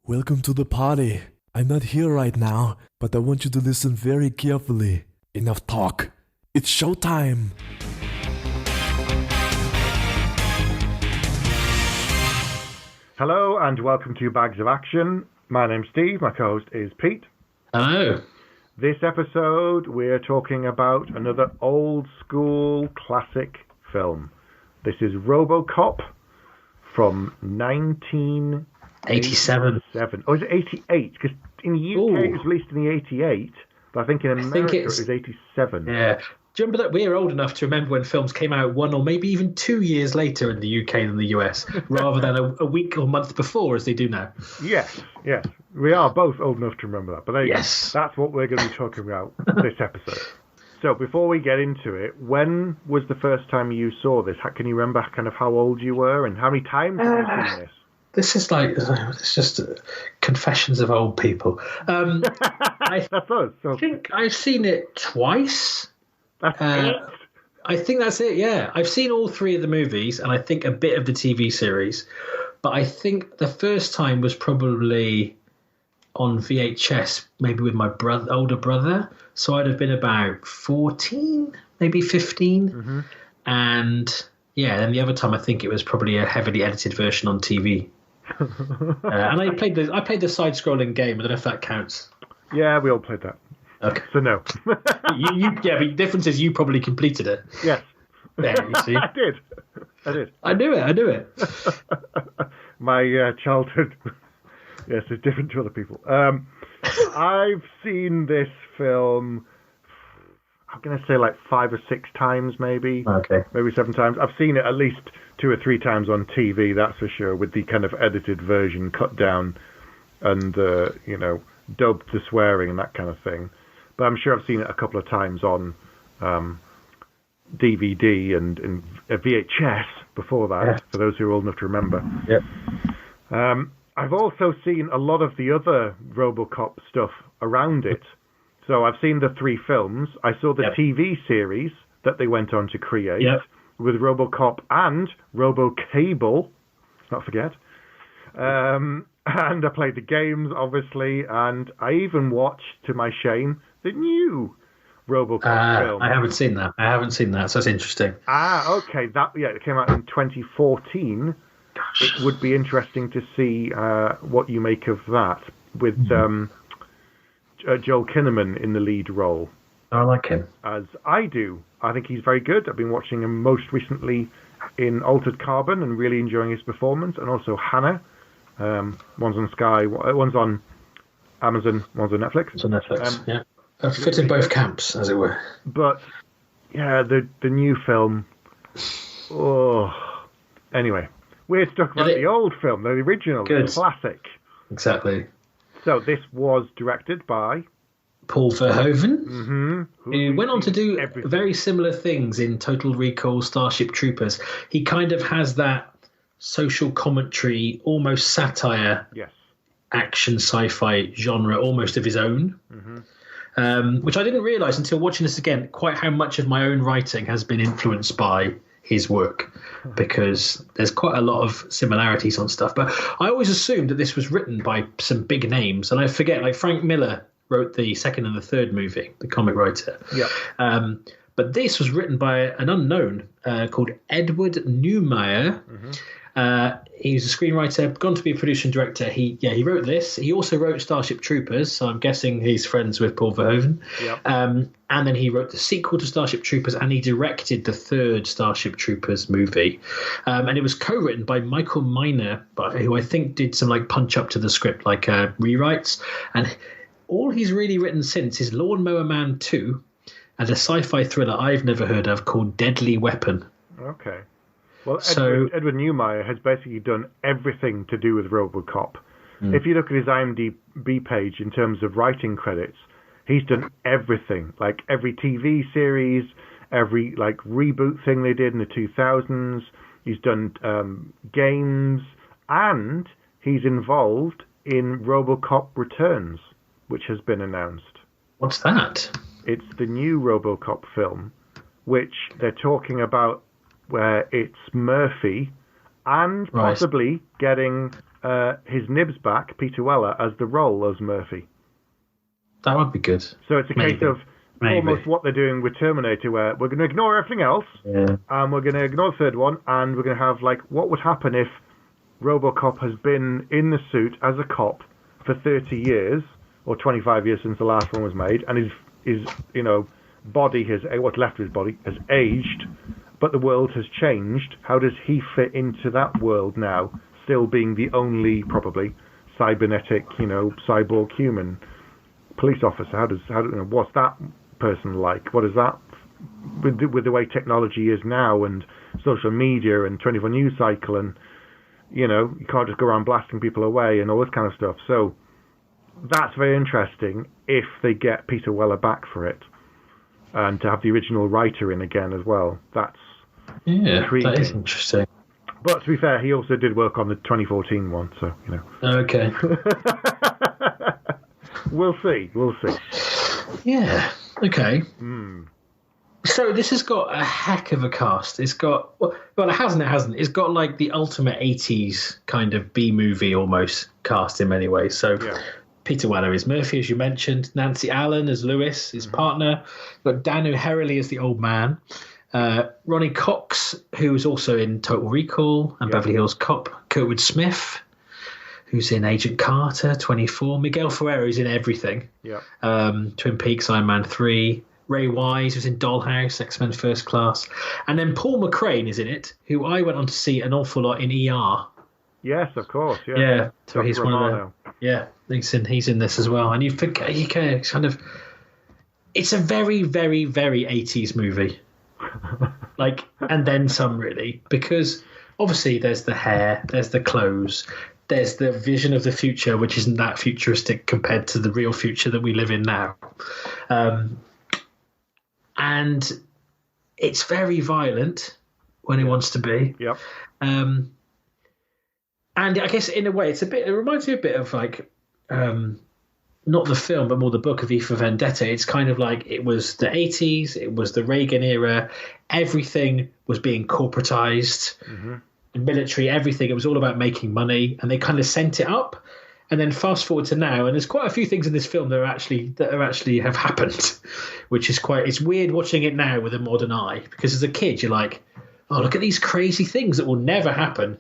Welcome to the party. I'm not here right now, but I want you to listen very carefully. Enough talk. It's showtime. Hello and welcome to Bags of Action. My name's Steve, my co-host is Pete. Hello. This episode we're talking about another old school classic film. This is Robocop from 1987. Oh, is it 88? Because in the UK it was released in the 88, but I think in America it was 87. Yeah. Do you remember that we're old enough to remember when films came out 1 or maybe even 2 years later in the UK than the US, rather than a week or month before as they do now? Yes. We are both old enough to remember that. But there you go. That's what we're going to be talking about this episode. So before we get into it, when was the first time you saw this? Can you remember kind of how old you were and how many times have you seen this? This is it's just confessions of old people. I think I've seen it twice. That's it? I think that's it, yeah. I've seen all 3 of the movies and I think a bit of the TV series. But I think the first time was probably on VHS, maybe with my older brother. So I'd have been about 14, maybe 15. Mm-hmm. And yeah, then the other time I think it was probably a heavily edited version on TV. And I played the side-scrolling game. I don't know if that counts. Yeah, we all played that. Okay. So no. Yeah, but the difference is you probably completed it. Yes. There, you see. I did. I knew it. My childhood, yes, is different to other people. I've seen this film, I'm going to say like 5 or 6 times maybe. Okay. Maybe 7 times. I've seen it at least 2 or 3 times on TV, that's for sure, with the kind of edited version cut down and, dubbed the swearing and that kind of thing. But I'm sure I've seen it a couple of times on DVD and VHS before that, for those who are old enough to remember. Yep. I've also seen a lot of the other Robocop stuff around it. So I've seen the 3 films. I saw the TV series that they went on to create with Robocop and Robocable, let's not forget. And I played the games, obviously, and I even watched, to my shame, the new Robocop film. I haven't seen that, so that's interesting. Okay. It came out in 2014. Gosh. It would be interesting to see what you make of that, with Joel Kinnaman in the lead role. I like him. As I do. I think he's very good. I've been watching him most recently in Altered Carbon and really enjoying his performance, and also Hannah. One's on Sky, one's on Amazon, one's on Netflix. It's on Netflix, yeah. Fit in both camps, as it were. But, yeah, the new film... Anyway, we're stuck with the old film, the original, the classic. Exactly. So this was directed by... Paul Verhoeven, who went on to do very similar things in Total Recall, Starship Troopers. He kind of has that social commentary, almost satire, action sci-fi genre, almost of his own, which I didn't realise until watching this again, quite how much of my own writing has been influenced by his work, because there's quite a lot of similarities on stuff. But I always assumed that this was written by some big names, and I forget, like Frank Miller wrote the second and the third movie, the comic writer. But this was written by an unknown called Edward Neumeier. He was a screenwriter, gone to be a producer and director. He wrote this. He also wrote Starship Troopers, so I'm guessing he's friends with Paul Verhoeven. And then he wrote the sequel to Starship Troopers, and he directed the 3rd Starship Troopers movie. And it was co-written by Michael Miner, who I think did some like punch up to the script, like rewrites. And all he's really written since is Lawnmower Man 2 and a sci-fi thriller I've never heard of called Deadly Weapon. Okay. Well, Edward Neumeier has basically done everything to do with Robocop. If you look at his IMDb page in terms of writing credits, he's done everything. Like every TV series, every like reboot thing they did in the 2000s. He's done games, and he's involved in Robocop Returns, which has been announced. What's that? It's the new Robocop film, which they're talking about, where it's Murphy and possibly getting his nibs back, Peter Weller, as the role as Murphy. That would be good. So it's a case of almost what they're doing with Terminator, where we're going to ignore everything else, and we're going to ignore the third one, and we're going to have, like, what would happen if Robocop has been in the suit as a cop for 30 years, or 25 years since the last one was made, and his body what's left of his body has aged, but the world has changed. How does he fit into that world now, still being the only, probably, cybernetic, cyborg human police officer? What's that person like? What is that with the way technology is now, and social media and 24 news cycle, and you can't just go around blasting people away and all this kind of stuff. So that's very interesting if they get Peter Weller back for it, and to have the original writer in again as well. That's intriguing. That is interesting. But to be fair, he also did work on the 2014 one, so Okay. We'll see. Yeah. Okay. So this has got a heck of a cast. It's got it hasn't. It's got like the ultimate 80s kind of B movie almost cast in many ways. So Peter Weller is Murphy, as you mentioned. Nancy Allen as Lewis, his partner. You've got Dan O'Herlihy as the old man. Ronny Cox, who was also in Total Recall and Beverly Hills Cop. Kurtwood Smith, who's in Agent Carter, 24. Miguel Ferrer, who's in everything. Twin Peaks, Iron Man 3. Ray Wise, who's in Dollhouse, X-Men First Class. And then Paul McCrane is in it, who I went on to see an awful lot in ER. Yes, of course. Yeah. So he's Romano. He's in this as well. And it's kind of... It's a very, very, very 80s movie. Like, and then some, really. Because obviously there's the hair, there's the clothes, there's the vision of the future, which isn't that futuristic compared to the real future that we live in now. And it's very violent when it wants to be. Yep. And I guess in a way, it reminds me a bit of like, not the film, but more the book of E for Vendetta. It's kind of like it was the 80s, it was the Reagan era. Everything was being corporatized, military, everything. It was all about making money, and they kind of sent it up. And then fast forward to now, and there's quite a few things in this film that actually have happened, which is it's weird watching it now with a modern eye, because as a kid you're like, oh, look at these crazy things that will never happen,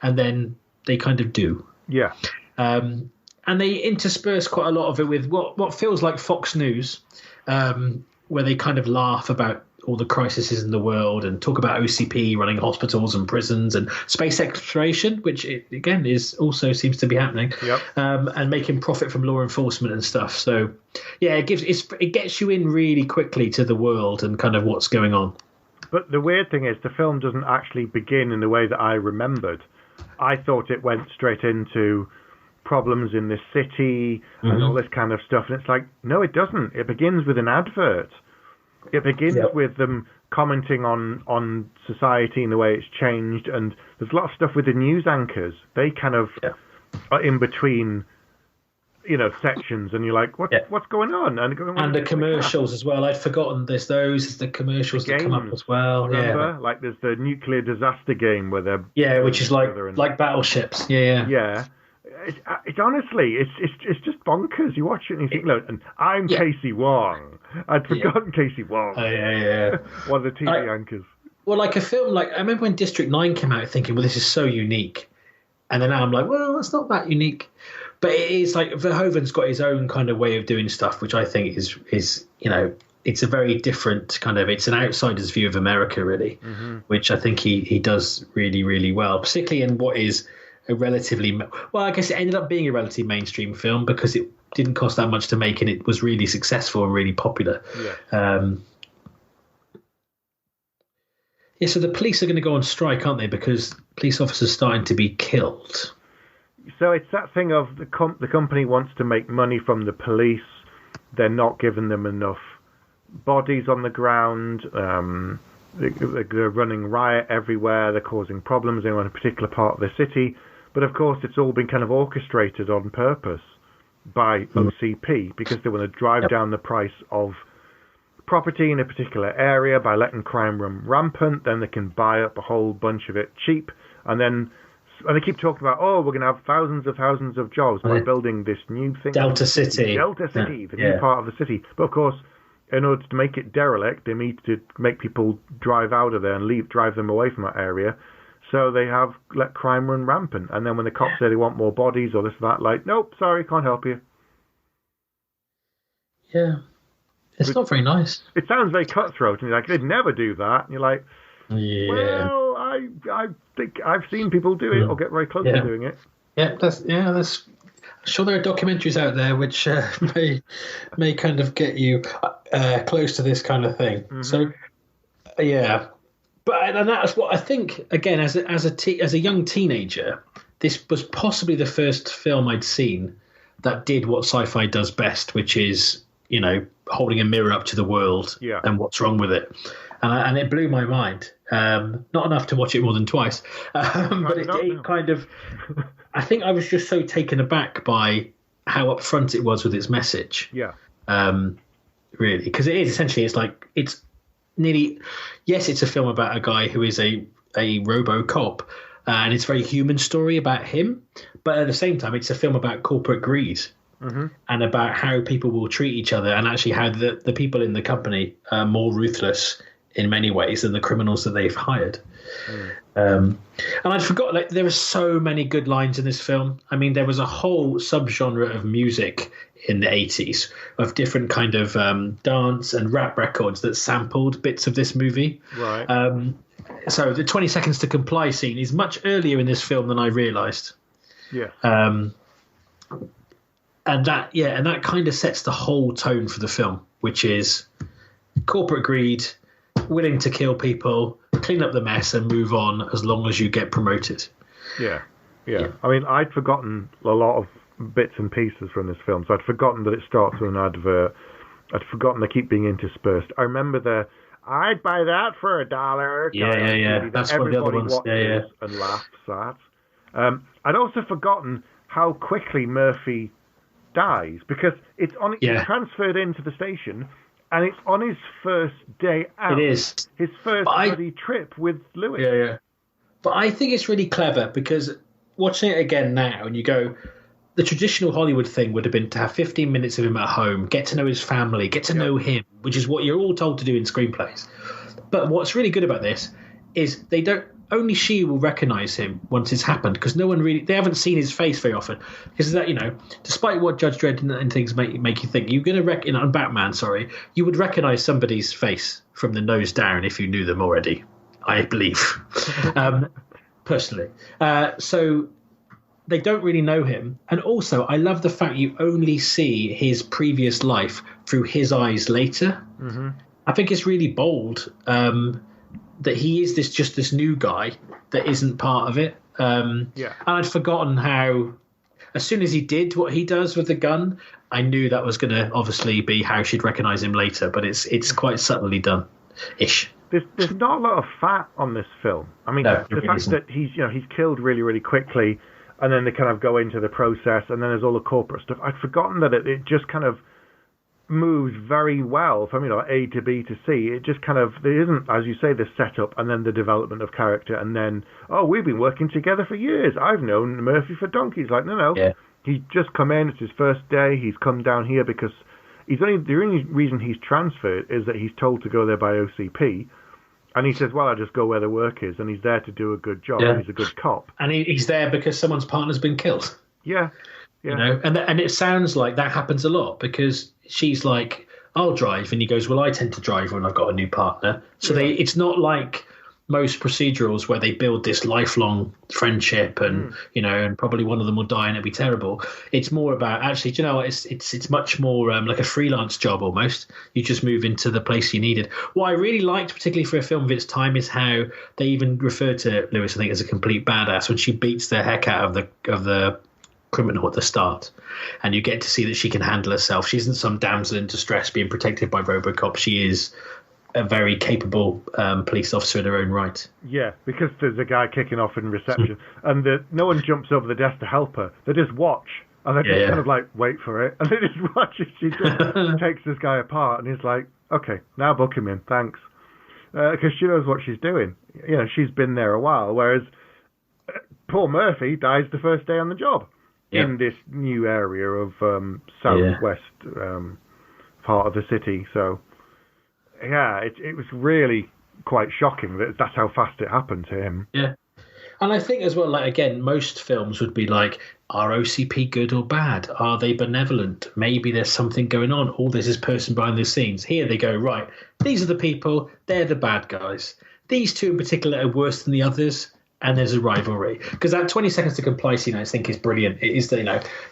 and then they kind of do. Yeah. And they intersperse quite a lot of it with what feels like Fox News, where they kind of laugh about all the crises in the world and talk about OCP running hospitals and prisons and space exploration, which again also seems to be happening, and making profit from law enforcement and stuff. So yeah, it gets you in really quickly to the world and kind of what's going on. But the weird thing is the film doesn't actually begin in the way that I remembered. I thought it went straight into problems in the city and all this kind of stuff, and it's like, no, it doesn't. It begins with an advert. It begins with them commenting on society and the way it's changed, and there's a lot of stuff with the news anchors. They kind of are in between, sections, and you're like, what's going on? And the commercials as well. I'd forgotten there's the commercials that come up as well. Remember? Like there's the nuclear disaster game where they're which is like battleships. Yeah. It's honestly, it's just bonkers. You watch it and you think, look, and I'm Casey Wong. I'd forgotten Casey Wong. Oh, yeah. One of the TV anchors. Well, like a film, I remember when District 9 came out thinking, well, this is so unique. And then now I'm like, well, it's not that unique. But it is like Verhoeven's got his own kind of way of doing stuff, which I think is it's a very different kind of, it's an outsider's view of America, really, which I think he does really, really well, particularly in what is a relatively, well, I guess it ended up being a relatively mainstream film because it didn't cost that much to make and it was really successful and really popular. So the police are going to go on strike, aren't they? Because police officers are starting to be killed. So it's that thing of the company wants to make money from the police. They're not giving them enough bodies on the ground. They're running riot everywhere. They're causing problems in a particular part of the city. But of course, it's all been kind of orchestrated on purpose by OCP because they want to drive down the price of property in a particular area by letting crime run rampant. Then they can buy up a whole bunch of it cheap and then and they keep talking about, we're going to have thousands of jobs by building this new thing. Delta City, the new part of the city. But of course, in order to make it derelict, they need to make people drive out of there and drive them away from that area. So they have let crime run rampant. And then when the cops say they want more bodies or this or that, like, nope, sorry, can't help you. Yeah. It's not very nice. It sounds very cutthroat. And you're like, they'd never do that. And you're like, well, I think I've seen people do it or get very close to doing it. Yeah, that's I'm sure there are documentaries out there which may kind of get you close to this kind of thing. Mm-hmm. So, yeah, and that's what I think. Again, as a young teenager, this was possibly the first film I'd seen that did what sci-fi does best, which is holding a mirror up to the world and what's wrong with it, and it blew my mind. Not enough to watch it more than twice, but it kind of. I think I was just so taken aback by how upfront it was with its message. Yeah. Really, because it is essentially, it's nearly, yes, it's a film about a guy who is a Robocop, and it's a very human story about him. But at the same time, it's a film about corporate greed and about how people will treat each other, and actually how the people in the company are more ruthless in many ways than the criminals that they've hired. And I'd forgot, there are so many good lines in this film. I mean, there was a whole subgenre of music in the 80s of different kind of dance and rap records that sampled bits of this movie. Right. So the 20 Seconds to Comply scene is much earlier in this film than I realised. Yeah. And that kind of sets the whole tone for the film, which is corporate greed, willing to kill people, clean up the mess and move on as long as you get promoted. Yeah. I mean, I'd forgotten a lot of bits and pieces from this film. So I'd forgotten that it starts with an advert. I'd forgotten they keep being interspersed. I remember I'd buy that for $1. Yeah. That's what the other ones. Yeah. And laughs at. I'd also forgotten how quickly Murphy dies, because it's he's transferred into the station. And it's on his first day out. It is. His first bloody trip with Lewis. Yeah. But I think it's really clever, because watching it again now, and you go, the traditional Hollywood thing would have been to have 15 minutes of him at home, get to know his family, get to know him, which is what you're all told to do in screenplays. But what's really good about this is only she will recognise him once it's happened, because they haven't seen his face very often. Because that, despite what Judge Dredd and things make you think, you're going to on Batman, you would recognise somebody's face from the nose down if you knew them already, I believe, personally. So they don't really know him. And also, I love the fact you only see his previous life through his eyes later. Mm-hmm. I think it's really bold. That he is just this new guy that isn't part of it. And I'd forgotten how, as soon as he did what he does with the gun, I knew that was going to obviously be how she'd recognise him later. But it's quite subtly done-ish. There's not a lot of fat on this film. I mean, the fact that he's killed really, really quickly, and then they kind of go into the process, and then there's all the corporate stuff. I'd forgotten that it just kind of moves very well from A to B to C. It just kind of, there isn't, as you say, the setup and then the development of character, and then we've been working together for years. I've known Murphy for donkeys. Like, no, he's just come in. It's his first day. He's come down here because the only reason he's transferred is that he's told to go there by OCP, and he says, well, I just go where the work is, and he's there to do a good job. He's a good cop, and he's there because someone's partner's been killed. Yeah. And it sounds like that happens a lot, because she's like, I'll drive, and he goes, well, I tend to drive when I've got a new partner. So it's not like most procedurals where they build this lifelong friendship and and probably one of them will die and it'll be terrible. It's more about, actually, it's much more like a freelance job almost. You just move into the place you needed. What I really liked, particularly for a film of its time, is how they even refer to Lewis, I think, as a complete badass when she beats the heck out of the criminal at the start, and you get to see that she can handle herself. She isn't some damsel in distress being protected by Robocop. She is a very capable police officer in her own right. Yeah, because there's a guy kicking off in reception, and no one jumps over the desk to help her. They just watch, and they just kind of like wait for it, and they just watch it. She just takes this guy apart, and he's like, okay, now book him in, thanks. Because she knows what she's doing. She's been there a while, whereas Paul Murphy dies the first day on the job in this new area of southwest part of the city. So, yeah, it was really quite shocking that that's how fast it happened to him. Yeah. And I think as well, like, again, most films would be like, are OCP good or bad? Are they benevolent? Maybe there's something going on. All this is person behind the scenes. Here they go, right, these are the people, they're the bad guys. These two in particular are worse than the others, and there's a rivalry. Because that 20 seconds to comply scene, I think, is brilliant. It is,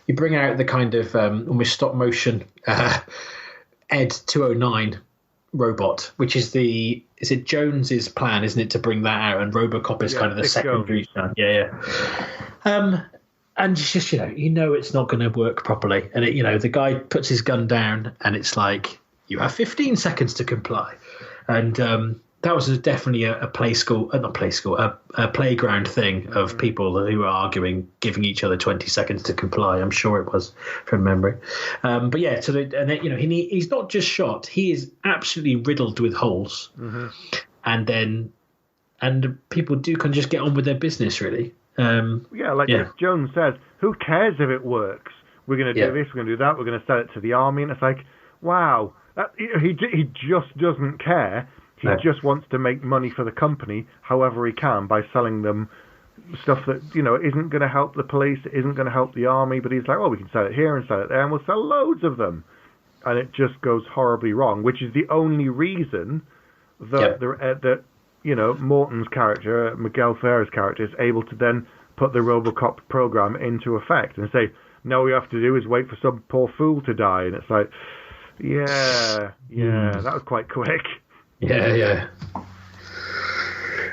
you bring out the kind of almost stop motion Ed 209 robot, which is is it Jones's plan, isn't it, to bring that out, and Robocop is kind of the secondary. And it's just, it's not going to work properly, and the guy puts his gun down, and it's like, you have 15 seconds to comply, and that was definitely a playground thing of people who were arguing, giving each other 20 seconds to comply. I'm sure it was, from memory. But yeah, he's not just shot; he is absolutely riddled with holes, and people can just get on with their business, really. If Jones says, "Who cares if it works? We're going to do this, we're going to do that, we're going to sell it to the army," and it's like, wow, he just doesn't care. He just wants to make money for the company however he can by selling them stuff that, isn't going to help the police, isn't going to help the army, but he's like, well, we can sell it here and sell it there, and we'll sell loads of them. And it just goes horribly wrong, which is the only reason that Morton's character, Miguel Ferrer's character, is able to then put the Robocop program into effect and say, no, all we have to do is wait for some poor fool to die. And it's like, that was quite quick. Yeah.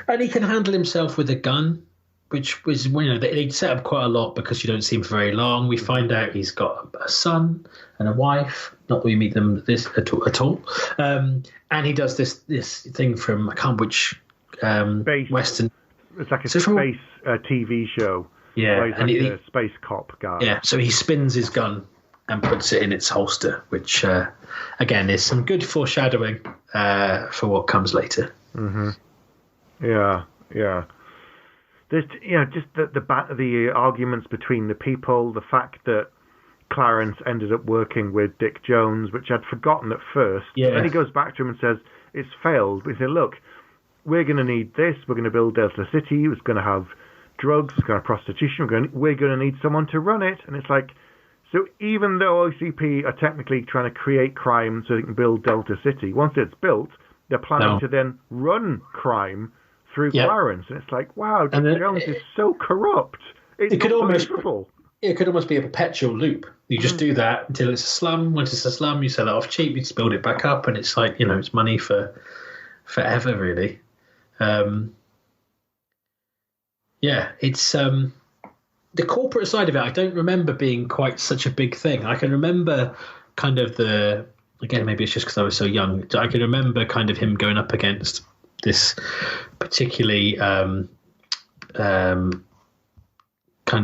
And he can handle himself with a gun, which was, they'd set up quite a lot because you don't see him for very long. We find out he's got a son and a wife. Not that we meet them at all. And he does this thing from, I can't which Western. It's like a space TV show. Yeah. And he's a space cop guy. Yeah, so he spins his gun and puts it in its holster, which, again, is some good foreshadowing for what comes later. Mm-hmm. Yeah. There's, just the arguments between the people, the fact that Clarence ended up working with Dick Jones, which I'd forgotten at first. Yeah. Then he goes back to him and says, it's failed. But he said, look, we're going to need this. We're going to build Delta City. It's going to have drugs. It's going to have prostitution. We're going to need someone to run it. And it's like, so even though OCP are technically trying to create crime so they can build Delta City, once it's built, they're planning to then run crime through Clarence. And it's like, wow, Dick Jones is so corrupt. It could almost be a perpetual loop. You just do that until it's a slum. Once it's a slum, you sell it off cheap, you just build it back up, and it's like, it's money for forever, really. It's the corporate side of it, I don't remember being quite such a big thing. I can remember kind of again, maybe it's just because I was so young, I can remember kind of him going up against this particularly kind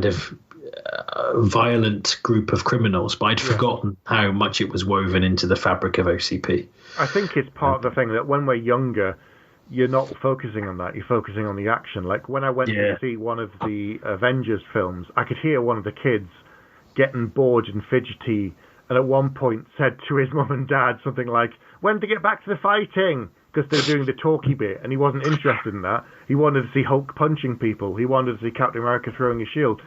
of violent group of criminals, but I'd forgotten how much it was woven into the fabric of OCP. I think it's part of the thing that when we're younger, you're not focusing on that. You're focusing on the action. Like when I went to see one of the Avengers films, I could hear one of the kids getting bored and fidgety, and at one point said to his mum and dad something like, when to get back to the fighting? Because they're doing the talky bit, and he wasn't interested in that. He wanted to see Hulk punching people. He wanted to see Captain America throwing a shield.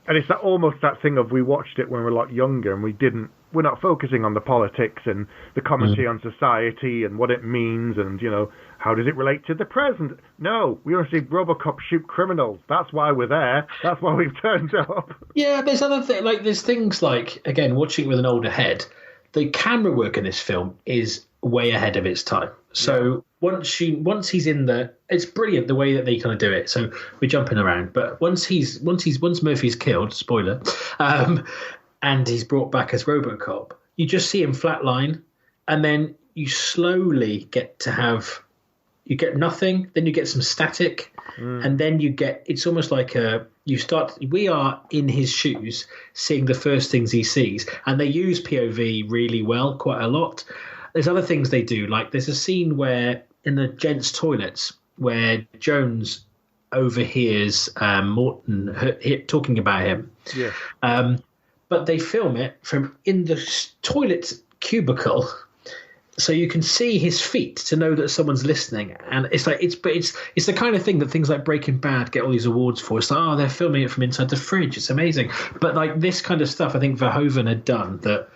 And it's almost that thing of we watched it when we were a lot younger, and we're not focusing on the politics and the commentary on society and what it means and, how does it relate to the present? No, we want to see Robocop shoot criminals. That's why we're there. That's why we've turned up. Yeah, there's other things, there's things like, again, watching it with an older head, the camera work in this film is way ahead of its time. So once he's in it's brilliant the way that they kind of do it. So we're jumping around, but once Murphy's killed, spoiler, and he's brought back as Robocop, you just see him flatline, and then you slowly get nothing, then you get some static, and then it's almost like we are in his shoes, seeing the first things he sees, and they use POV really well, quite a lot. There's other things they do, like there's a scene where in the gents' toilets where Jones overhears Morton talking about him. Yeah. But they film it from in the toilet cubicle, so you can see his feet to know that someone's listening. And it's like it's the kind of thing that things like Breaking Bad get all these awards for. It's like, oh, they're filming it from inside the fridge. It's amazing. But like this kind of stuff, I think Verhoeven had done that.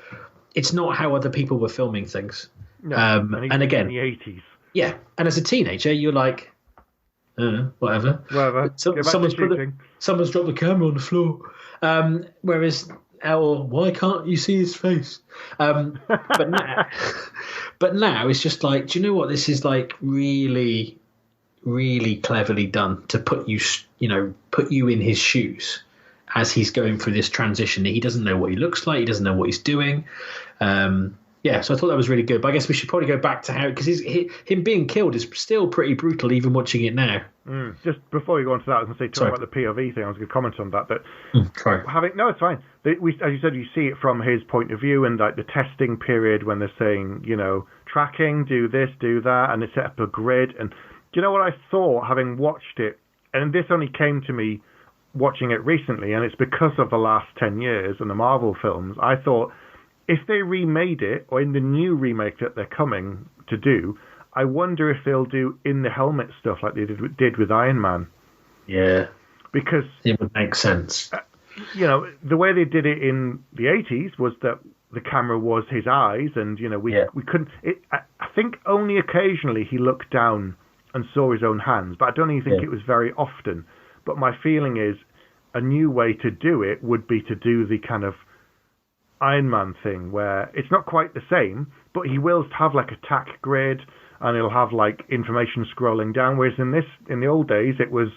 It's not how other people were filming things. No, and again, in the 80s. Yeah, and as a teenager, you're like, whatever. Someone's dropped the camera on the floor. Whereas, why can't you see his face? But now it's just like, do you know what? This is like really, really cleverly done to put you in his shoes as he's going through this transition. He doesn't know what he looks like. He doesn't know what he's doing. So I thought that was really good. But I guess we should probably go back to how, because him being killed is still pretty brutal, even watching it now. Just before we go on to that, I was going to say, talking about the POV thing, I was going to comment on that. But no, it's fine. As you said, you see it from his point of view, and like the testing period when they're saying, tracking, do this, do that, and they set up a grid. And do you know what I thought, having watched it? And this only came to me watching it recently, and it's because of the last 10 years and the Marvel films. I thought, if they remade it, or in the new remake that they're coming to do, I wonder if they'll do in the helmet stuff like they did with Iron Man. Yeah. Because it would make sense. The way they did it in the 80s was that the camera was his eyes, and we couldn't. I think only occasionally he looked down and saw his own hands, but I don't even think it was very often. But my feeling is a new way to do it would be to do the kind of Iron Man thing where it's not quite the same, but he will have like a tack grid and he'll have like information scrolling down. Whereas in the old days, it was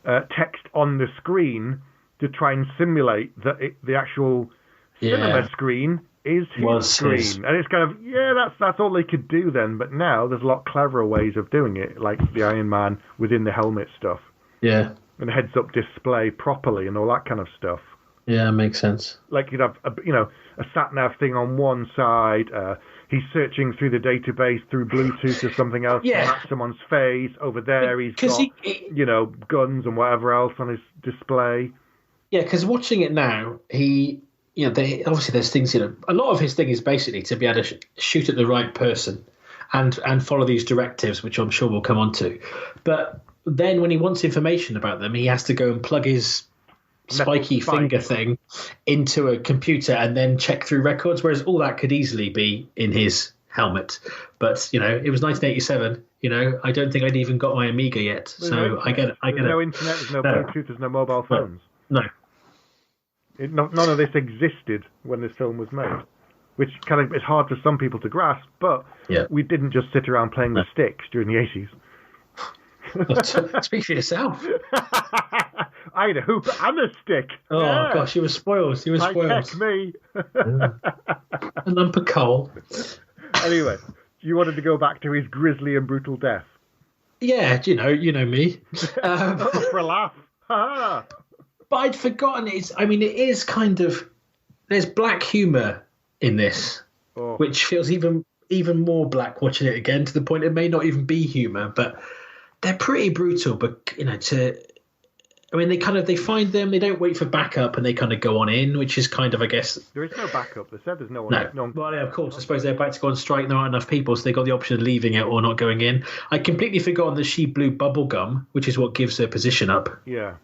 text on the screen to try and simulate that the actual cinema screen is his screen. And it's kind of, that's all they could do then. But now there's a lot cleverer ways of doing it, like the Iron Man within the helmet stuff. Yeah. And heads-up display properly and all that kind of stuff. Yeah, makes sense. Like you'd have a sat-nav thing on one side. He's searching through the database through Bluetooth or something else. At someone's face. Over there, he's got guns and whatever else on his display. Yeah, because watching it now, obviously there's things. A lot of his thing is basically to be able to shoot at the right person, and follow these directives, which I'm sure we'll come on to. But then when he wants information about them, he has to go and plug his spiky finger thing into a computer and then check through records, whereas all that could easily be in his helmet. But it was 1987. I don't think I'd even got my Amiga yet, so I get it. There's no internet, there's no Bluetooth, there's no mobile phones. No. None of this existed when this film was made, which kind of is hard for some people to grasp. But we didn't just sit around playing with sticks during the 80s. Speak for yourself. I had a hoop and a stick. Oh gosh, you were spoiled. Check me. A lump of coal. Anyway, you wanted to go back to his grisly and brutal death. Yeah, you know me. For a laugh. But I'd forgotten it is kind of, there's black humour in this, which feels even more black watching it again, to the point it may not even be humour, but they're pretty brutal. But they find them, they don't wait for backup, and they kind of go on in, which is kind of, I guess, there is no backup. They said there's no one. No. Well, yeah, of course. I suppose they're about to go on strike. There aren't enough people, so they got the option of leaving it or not going in. I completely forgotten that she blew bubble gum, which is what gives her position up. Yeah.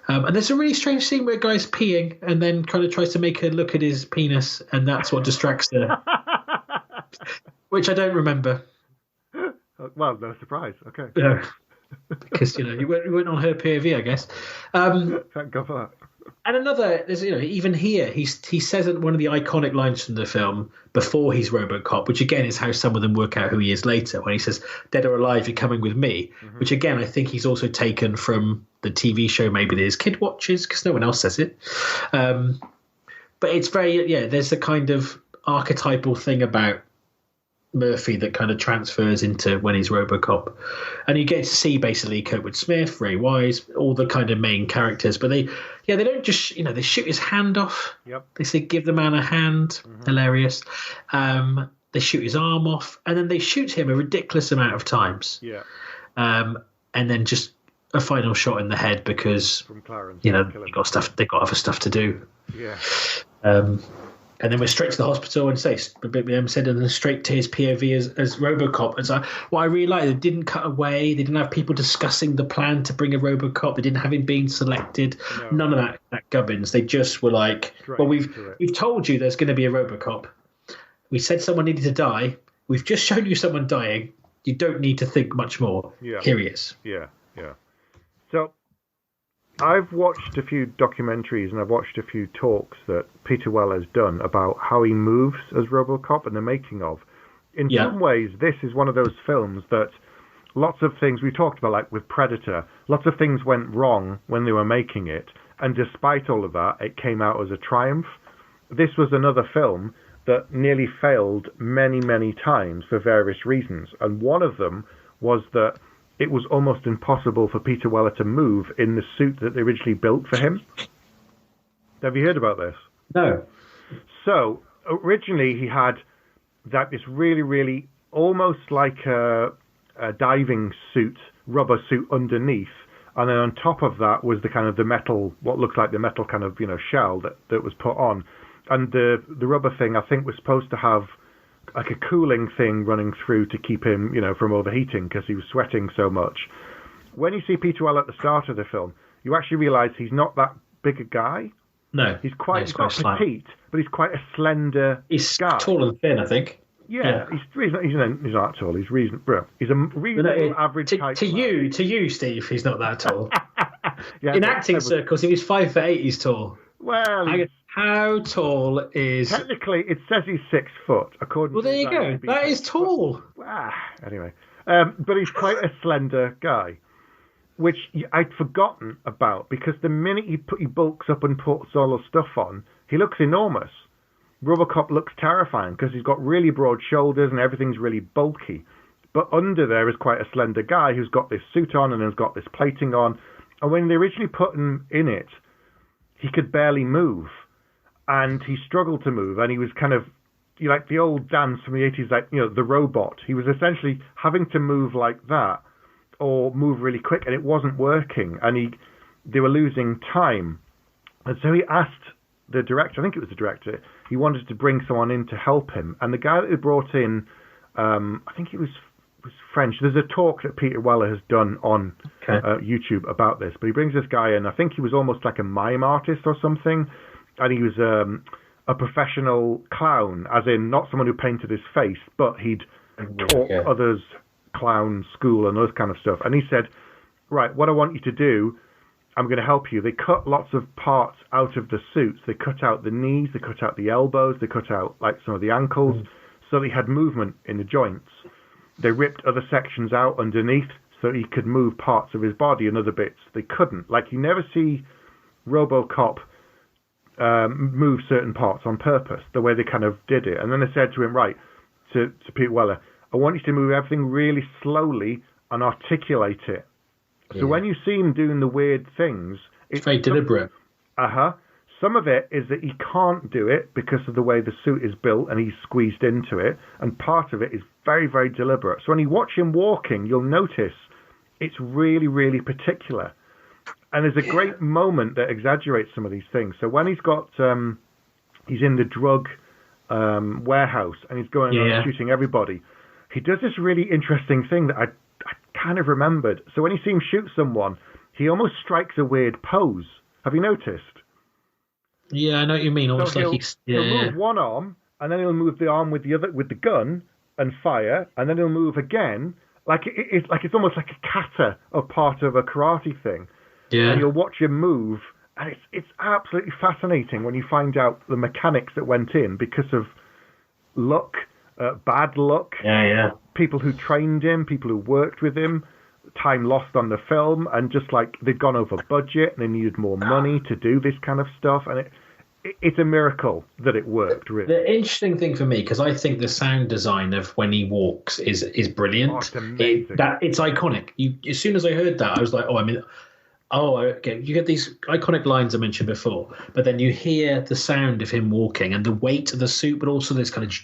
And there's a really strange scene where a guy's peeing and then kind of tries to make her look at his penis, and that's what distracts her. Which I don't remember. Well, no surprise. Okay. Yeah. Because you weren't on her POV, I guess. Thank God for that. And another, there's even here, he says one of the iconic lines from the film before he's Robocop, which again is how some of them work out who he is later, when he says, "Dead or alive, you're coming with me," which again I think he's also taken from the TV show maybe that his kid watches, because no one else says it. But it's very there's a kind of archetypal thing about Murphy that kind of transfers into when he's Robocop, and you get to see basically Kurtwood Smith, Ray Wise, all the kind of main characters. But they don't just they shoot his hand off. Yep. They say give the man a hand. Hilarious. They shoot his arm off, and then they shoot him a ridiculous amount of times. Yeah. And then just a final shot in the head because from Clarence, they've got other stuff to do. Yeah. And then we're straight to the hospital and said, and then straight to his POV as Robocop. And so, what I really liked, they didn't cut away. They didn't have people discussing the plan to bring a Robocop. They didn't have him being selected. No. None of that gubbins. They just were like, well, we've told you there's going to be a Robocop. We said someone needed to die. We've just shown you someone dying. You don't need to think much more. Yeah. Here he is. Yeah. So I've watched a few documentaries and I've watched a few talks that Peter Weller has done about how he moves as Robocop and the making of. In some ways, this is one of those films that lots of things we talked about, like with Predator, lots of things went wrong when they were making it. And despite all of that, it came out as a triumph. This was another film that nearly failed many, many times for various reasons. And one of them was that it was almost impossible for Peter Weller to move in the suit that they originally built for him. Have you heard about this? No. So, originally he had this really, really almost like a diving suit, rubber suit underneath. And then on top of that was the kind of the metal, what looks like the metal kind of, shell that was put on. And the rubber thing, I think, was supposed to have like a cooling thing running through to keep him, from overheating because he was sweating so much. When you see Peter Weller at the start of the film, you actually realise he's not that big a guy. No. He's not petite, but he's quite a slender guy. He's tall and thin, I think. Yeah. He's not tall. He's reasonable. He's a reasonable average height. To you, Steve, he's not that tall. Yeah, in acting circles, if he's 5'8", he's tall. Well, how tall is... Technically, it says he's 6 foot, according to... Well, there you go. That is tall. Anyway. But he's quite a slender guy, which I'd forgotten about, because the minute he bulks up and puts all the stuff on, he looks enormous. Robocop looks terrifying, because he's got really broad shoulders and everything's really bulky. But under there is quite a slender guy who's got this suit on and has got this plating on. And when they originally put him in it, he could barely move. And he struggled to move, and he was kind of, like the old dance from the 80s, like, the robot. He was essentially having to move like that, or move really quick, and it wasn't working, and they were losing time. And so he asked the director, I think it was the director, he wanted to bring someone in to help him, and the guy that they brought in, I think it was French. There's a talk that Peter Weller has done on YouTube about this, but he brings this guy in, I think he was almost like a mime artist or something, and he was a professional clown, as in not someone who painted his face, but he'd taught others clown school and those kind of stuff. And he said, right, what I want you to do, I'm going to help you. They cut lots of parts out of the suits. They cut out the knees, they cut out the elbows, they cut out like some of the ankles, so he had movement in the joints. They ripped other sections out underneath so he could move parts of his body and other bits they couldn't. Like, you never see Robocop move certain parts on purpose, the way they kind of did it. And then they said to him, right, to Peter Weller, I want you to move everything really slowly and articulate it. So when you see him doing the weird things... It's very deliberate. Some of it is that he can't do it because of the way the suit is built and he's squeezed into it. And part of it is very, very deliberate. So when you watch him walking, you'll notice it's really, really particular. And there's a great moment that exaggerates some of these things. So when he's got, he's in the drug warehouse and he's going around shooting everybody, he does this really interesting thing that I kind of remembered. So when you see him shoot someone, he almost strikes a weird pose. Have you noticed? Yeah, I know what you mean. Almost so like he'll move one arm, and then he'll move the arm with the gun and fire, and then he'll move again. It's almost like a kata or part of a karate thing. Yeah. And you'll watch him move, and it's absolutely fascinating when you find out the mechanics that went in because of luck, bad luck. Yeah. People who trained him, people who worked with him, time lost on the film, and just like they'd gone over budget and they needed more money to do this kind of stuff, and it's a miracle that it worked, really. The interesting thing for me, because I think the sound design of when he walks is brilliant. Oh, it's amazing. It's iconic. As soon as I heard that, I was like, okay, you get these iconic lines I mentioned before, but then you hear the sound of him walking and the weight of the suit, but also this kind of...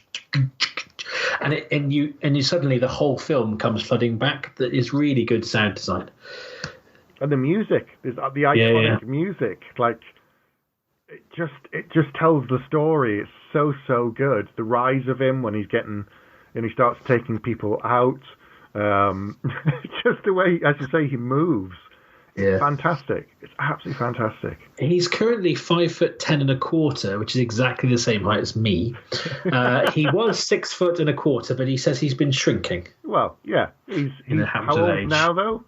And you suddenly the whole film comes flooding back. That is really good sound design. And the music, there's the iconic music, like it just tells the story. It's so good. The rise of him when he starts taking people out, just the way, as you say, he moves. It's fantastic. It's absolutely fantastic. He's currently 5'10.25", which is exactly the same height as me. He was 6'125", but he says he's been shrinking. Well, yeah, he's how old now though?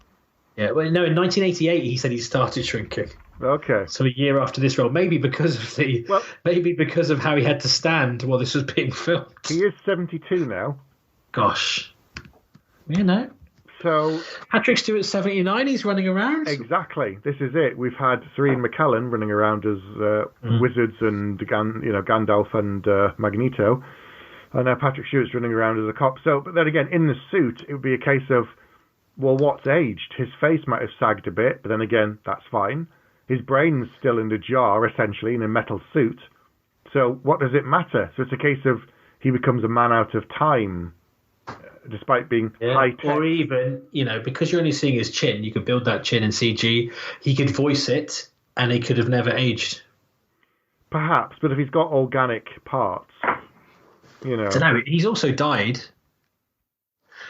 Yeah, well, no, in 1988 he said he started shrinking. Okay. So a year after this role, maybe because of how he had to stand while this was being filmed. He is 72 now. Gosh. You know. So Patrick Stewart's 79. He's running around. Exactly. This is it. We've had Serene McKellen running around as wizards and Gandalf and Magneto, and now Patrick Stewart's running around as a cop. So, but then again, in the suit, it would be a case of, well, what's aged? His face might have sagged a bit, but then again, that's fine. His brain's still in the jar, essentially, in a metal suit. So what does it matter? So it's a case of he becomes a man out of time, despite being high-tech. Or even, because you're only seeing his chin, you could build that chin in CG. He could voice it, and he could have never aged. Perhaps, but if he's got organic parts, I don't know. He's also died.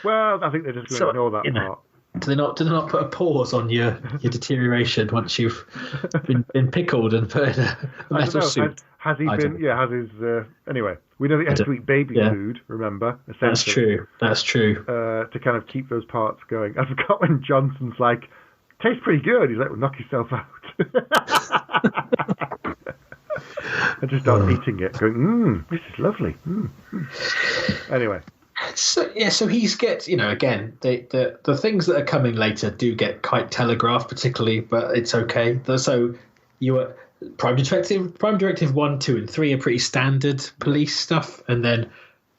Well, I think they're just going to ignore that part. Do they not put a pause on your deterioration once you've been pickled and put in a metal suit? Has he been? Yeah, has his? Anyway, we know that he has to eat baby food. Remember, that's true. That's true. To kind of keep those parts going. I forgot when Johnson's like, tastes pretty good. He's like, well, knock yourself out. And just start eating it, going, this is lovely. Anyway. So he gets, again, the things that are coming later do get quite telegraphed, particularly, but it's okay. So you were Prime Directive 1, 2, and 3 are pretty standard police stuff, and then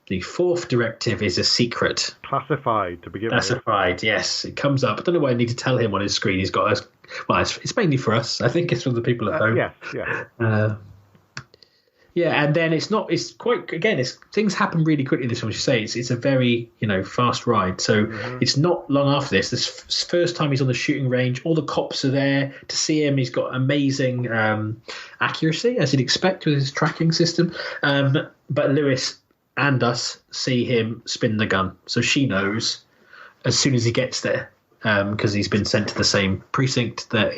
the 4th directive is a secret. Classified to begin with. Classified, yes. It comes up. I don't know why I need to tell him on his screen. He's got it's mainly for us. I think it's for the people at home. Yes, yeah. And then things happen really quickly. This one, you say, it's a very fast ride. So it's not long after this. First time he's on the shooting range, all the cops are there to see him. He's got amazing accuracy, as you'd expect with his tracking system. But Lewis and us see him spin the gun, so she knows as soon as he gets there, because he's been sent to the same precinct, that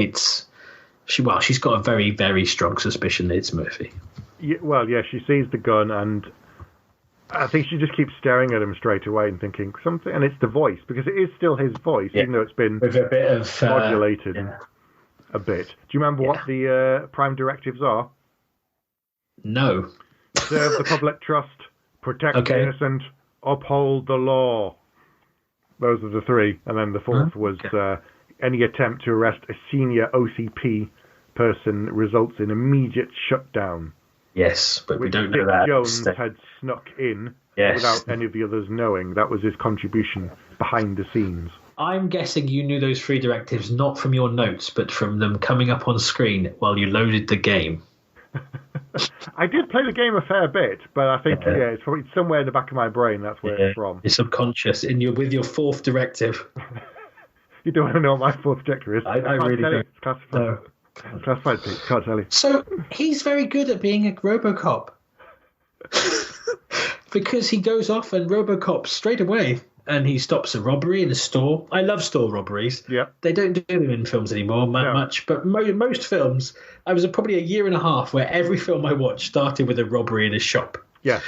she's got a very, very strong suspicion that it's Murphy. Yeah, she sees the gun, and I think she just keeps staring at him straight away and thinking something. And it's the voice, because it is still his voice, even though it's been with a bit of modulated a bit. Do you remember what the prime directives are? No. Serve the public trust, protect the innocent, uphold the law. Those are the 3, and then the 4th was any attempt to arrest a senior OCP person results in immediate shutdown. Yes, but we don't know that. Jones had snuck in without any of the others knowing. That was his contribution behind the scenes. I'm guessing you knew those 3 directives not from your notes, but from them coming up on screen while you loaded the game. I did play the game a fair bit, but I think it's probably somewhere in the back of my brain. That's where it's from. Your subconscious, with your 4th directive. You don't want to know what my 4th directive is. I really don't. It's classified. No. Classified, Pete. Can't tell you. So he's very good at being a Robocop. Because he goes off and Robocop straight away, and he stops a robbery in a store. I love store robberies. Yeah. They don't do them in films anymore much, but most films, I was probably a year and a half where every film I watched started with a robbery in a shop. Yeah.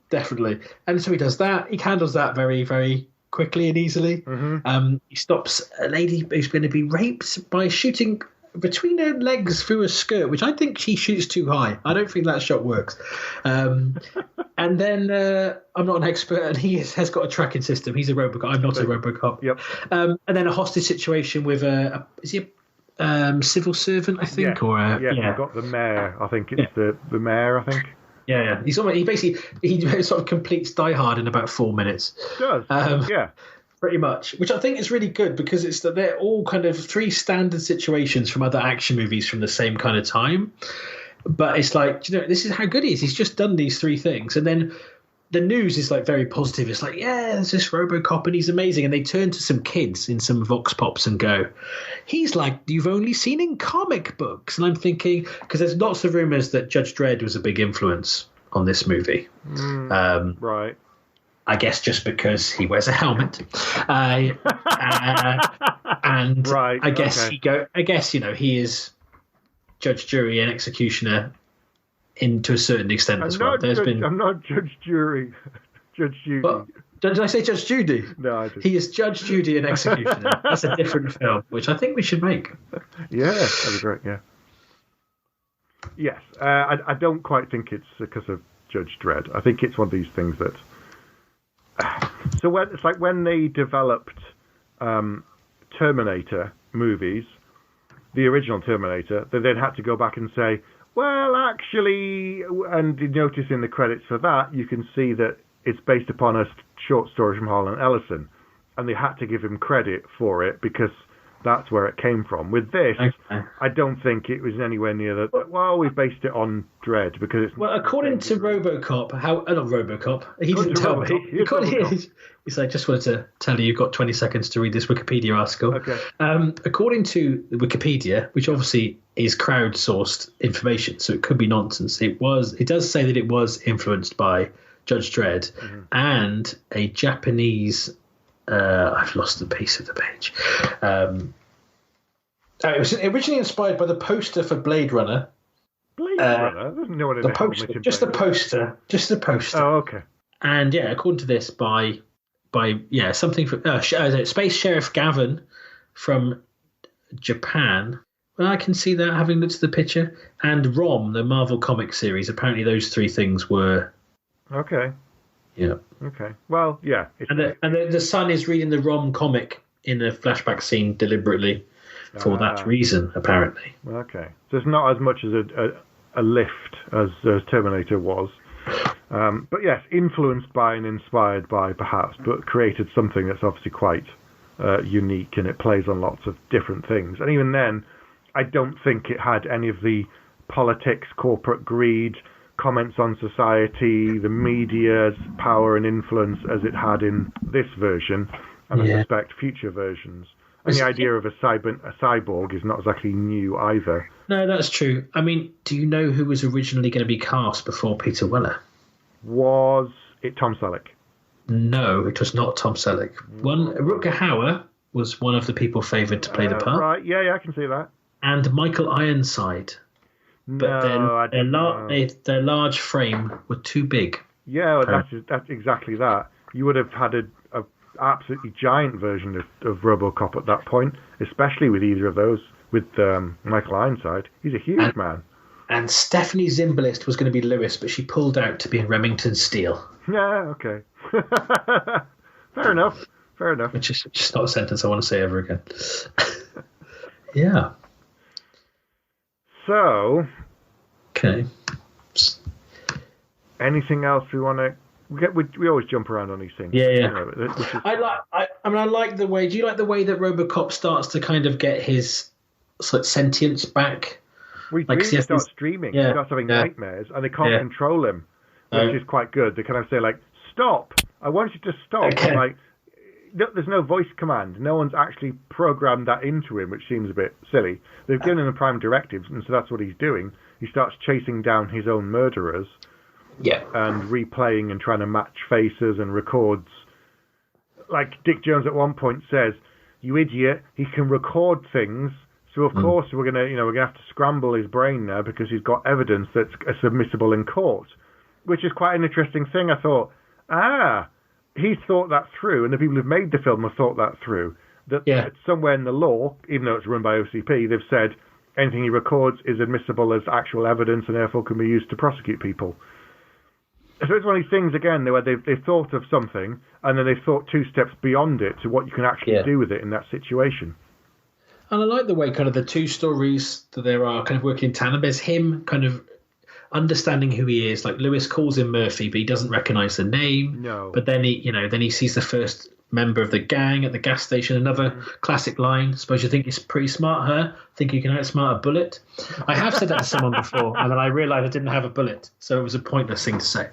Definitely. And so he does that. He handles that very, very quickly and easily. He stops a lady who's going to be raped by shooting between her legs through a skirt, which I think she shoots too high. I don't think that shot works. And then I'm not an expert, and he has got a tracking system. He's a Robocop. I'm not a Robocop. Yep. And then a hostage situation with is he a civil servant, I think? You've got the mayor. I think it's the mayor, I think. Yeah. He sort of completes Die Hard in about 4 minutes. Does. Pretty much, which I think is really good, because it's that they're all kind of 3 standard situations from other action movies from the same kind of time. But it's like, this is how good he is. He's just done these 3 things. And then the news is like very positive. It's like, yeah, there's this Robocop and he's amazing. And they turn to some kids in some Vox Pops and go, he's like you've only seen in comic books. And I'm thinking, because there's lots of rumors that Judge Dredd was a big influence on this movie. Right. I guess just because he wears a helmet. And right, I guess he is judge, jury, and executioner to a certain extent as well. I'm not Judge Jury. Judge Judy. Well, did I say Judge Judy? No, I didn't. He is Judge Judy and Executioner. That's a different film, which I think we should make. Yeah, that'd be great, yeah. Yes, I don't quite think it's because of Judge Dredd. I think it's one of these things that... So it's like when they developed Terminator movies, the original Terminator, they then had to go back and say, well, actually, and you notice in the credits for that, you can see that it's based upon a short story from Harlan Ellison. And they had to give him credit for it because that's where it came from. With this, okay. I don't think it was anywhere near that. Well, we based it on Dredd because it's... Well, according to Robocop, not Robocop, he didn't tell me. He's like, just wanted to tell you, you've got 20 seconds to read this Wikipedia article. Okay. According to Wikipedia, which obviously is crowdsourced information, so it could be nonsense, it does say that it was influenced by Judge Dredd and a Japanese... I've lost the piece of the page. It was originally inspired by the poster for Blade Runner. Blade Runner? There's no one in the poster. Just the poster. Just the poster. Oh, okay. And yeah, according to this, by something from Space Sheriff Gavin from Japan. Well, I can see that having looked at the picture. And ROM, the Marvel comic series. Apparently, those three things were. Okay. Yeah. Okay. Well, yeah. And the son is reading the ROM comic in a flashback scene deliberately for that reason, apparently. Okay. So it's not as much as a lift as Terminator was. But yes, influenced by and inspired by, perhaps, but created something that's obviously quite unique, and it plays on lots of different things. And even then, I don't think it had any of the politics, corporate greed, comments on society, the media's power and influence as it had in this version, and I suspect future versions. And the idea of a cyborg is not exactly new either. No, that's true. I mean, do you know who was originally going to be cast before Peter Weller? Was it Tom Selleck? No, it was not Tom Selleck. Rutger Hauer was one of the people favoured to play the part. Right, yeah, I can see that. And Michael Ironside. But their large frame were too big. Yeah, well, that's exactly that. You would have had a absolutely giant version of Robocop at that point, especially with either of those. With Michael Ironside, he's a huge man. And Stephanie Zimbalist was going to be Lewis, but she pulled out to be in Remington Steele. Yeah, okay. Fair enough. Which is just not a sentence I want to say ever again. Yeah. So, okay. Anything else we want to? We always jump around on these things. Yeah. You know, I like the way. Do you like the way that Robocop starts to kind of get his sentience back? He starts dreaming. He starts having nightmares, and they can't control him, which is quite good. They kind of say like, "Stop! I want you to stop." Okay. Like, there's no voice command. No one's actually programmed that into him, which seems a bit silly. They've given him the prime directives, and so that's what he's doing. He starts chasing down his own murderers, and replaying and trying to match faces and records. Like Dick Jones at one point says, "You idiot! He can record things. So of course we're gonna have to scramble his brain now because he's got evidence that's submissible in court," which is quite an interesting thing. I thought, he's thought that through, and the people who've made the film have thought that through. That somewhere in the law, even though it's run by OCP, they've said anything he records is admissible as actual evidence and therefore can be used to prosecute people. So it's one of these things, again, where they've thought of something, and then they've thought two steps beyond it to what you can actually do with it in that situation. And I like the way kind of the two stories that there are kind of working in tandem. There's him kind of understanding who he is. Like Lewis calls him Murphy, but he doesn't recognize the name. No. But then he sees the first member of the gang at the gas station. Another classic line. Suppose you think you're pretty smart, huh? Think you can outsmart a bullet? I have said that to someone before, and then I realised I didn't have a bullet, so it was a pointless thing to say.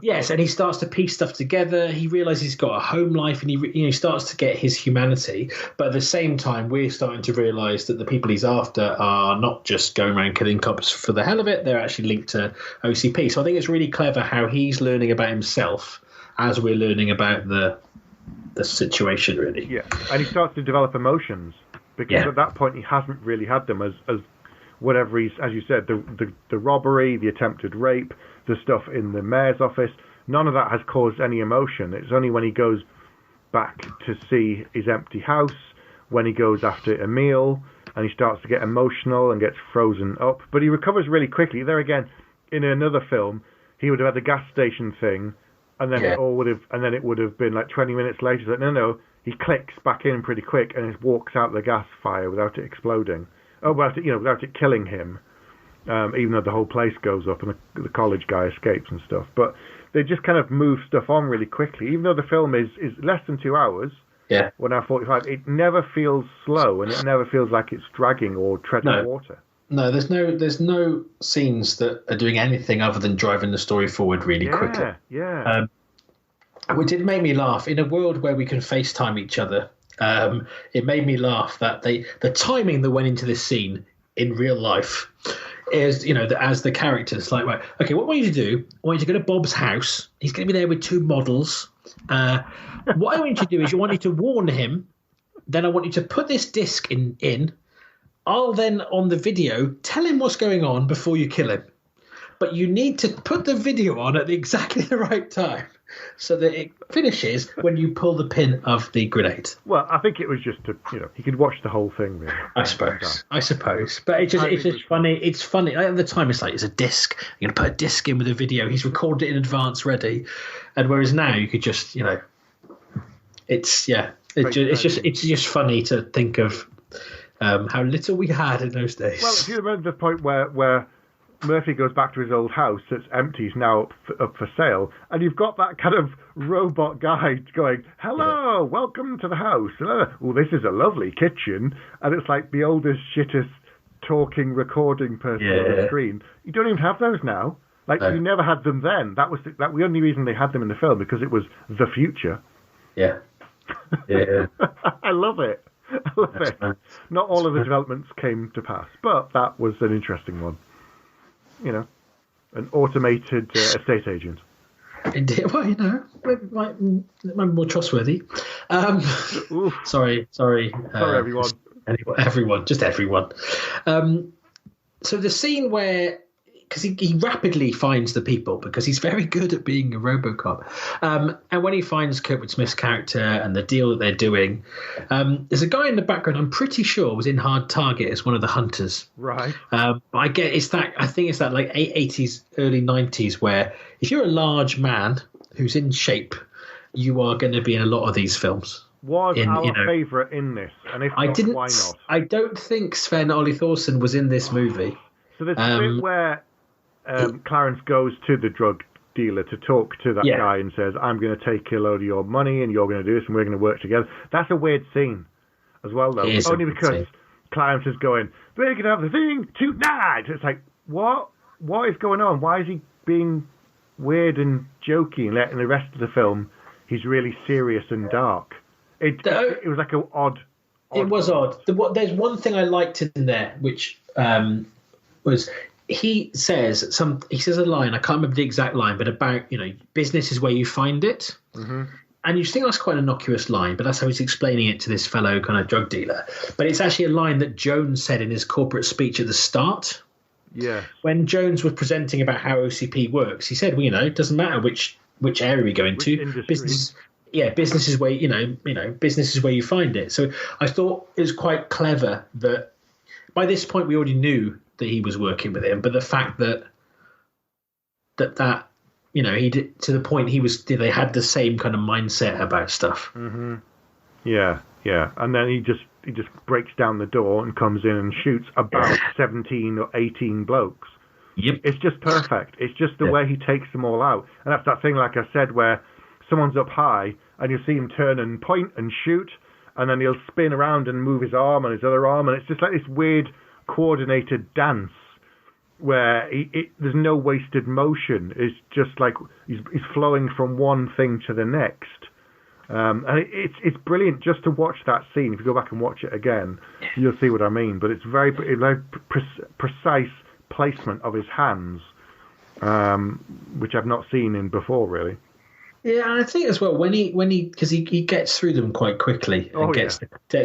Yes, and he starts to piece stuff together. He realises he's got a home life, and he starts to get his humanity. But at the same time, we're starting to realise that the people he's after are not just going around killing cops for the hell of it. They're actually linked to OCP. So I think it's really clever how he's learning about himself as we're learning about the situation, really. Yeah, and he starts to develop emotions because at that point he hasn't really had them as whatever he's, as you said, the robbery, the attempted rape, the stuff in the mayor's office. None of that has caused any emotion. It's only when he goes back to see his empty house, when he goes after a meal, and he starts to get emotional and gets frozen up. But he recovers really quickly. There again, in another film, he would have had the gas station thing. And then it would have been like 20 minutes later. Like, no, he clicks back in pretty quick and just walks out the gas fire without it exploding. Oh, without it killing him. Even though the whole place goes up and the college guy escapes and stuff. But they just kind of move stuff on really quickly. Even though the film is less than 2 hours, 1 hour 45, it never feels slow and it never feels like it's dragging or treading water. No, there's no scenes that are doing anything other than driving the story forward really quickly. Yeah. It did make me laugh. In a world where we can FaceTime each other, it made me laugh that the timing that went into this scene in real life is, as the characters, like, right, okay, what I want you to do, I want you to go to Bob's house. He's going to be there with 2 models. What I want you to do is I want you to warn him. Then I want you to put this disc in. I'll then, on the video, tell him what's going on before you kill him. But you need to put the video on at exactly the right time so that it finishes when you pull the pin of the grenade. Well, I think it was just he could watch the whole thing, really. I suppose. But it's just funny. It's funny. At the time, it's like, it's a disc. You're going to put a disc in with a video. He's recorded it in advance ready. And whereas now you could just, it's just funny to think of how little we had in those days. Well, if you remember the point where Murphy goes back to his old house that's empty, is now up for sale, and you've got that kind of robot guy going, hello, welcome to the house. Well, this is a lovely kitchen. And it's like the oldest, shittest talking, recording person on the screen. You don't even have those now. Like, you never had them then. That was the only reason they had them in the film, because it was the future. Yeah. I love it. Not all of the developments came to pass, but that was an interesting one. An automated estate agent. Indeed. Well, it might be more trustworthy. Sorry, everyone. Everyone. So the scene where, because he rapidly finds the people, because he's very good at being a Robocop. And when he finds Kurtwood Smith's character and the deal that they're doing, there's a guy in the background I'm pretty sure was in Hard Target as one of the hunters. Right. I think it's that like 80s, early 90s, where if you're a large man who's in shape, you are going to be in a lot of these films. Was our favourite in this? And if not, why not? I don't think Sven Ole Thorsen was in this movie. So there's a bit where Clarence goes to the drug dealer to talk to that guy and says, I'm going to take a load of your money and you're going to do this and we're going to work together. That's a weird scene as well, though. Only because Clarence is going, we're going to have the thing tonight. It's like, what? What is going on? Why is he being weird and jokey and letting the rest of the film, he's really serious and dark? It was like an odd. It was odd. There's one thing I liked in there, which was... He says a line, I can't remember the exact line, but about, business is where you find it. Mm-hmm. And you think that's quite an innocuous line, but that's how he's explaining it to this fellow kind of drug dealer. But it's actually a line that Jones said in his corporate speech at the start. Yeah. When Jones was presenting about how OCP works, he said, well, it doesn't matter which area we go into. Business is where, business is where you find it. So I thought it was quite clever that by this point we already knew that he was working with him, but the fact that he did, to the point they had the same kind of mindset about stuff. Mm-hmm. Yeah, and then he just breaks down the door and comes in and shoots about 17 or 18 blokes. Yep, it's just perfect. It's just the way he takes them all out, and that's that thing, like I said, where someone's up high, and you'll see him turn and point and shoot, and then he'll spin around and move his arm and his other arm, and it's just like this weird coordinated dance where there's no wasted motion. It's just like he's flowing from one thing to the next. And it's brilliant just to watch that scene. If you go back and watch it again, you'll see what I mean. But it's very precise placement of his hands, which I've not seen in before, really. Yeah, and I think as well when he because he gets through them quite quickly and gets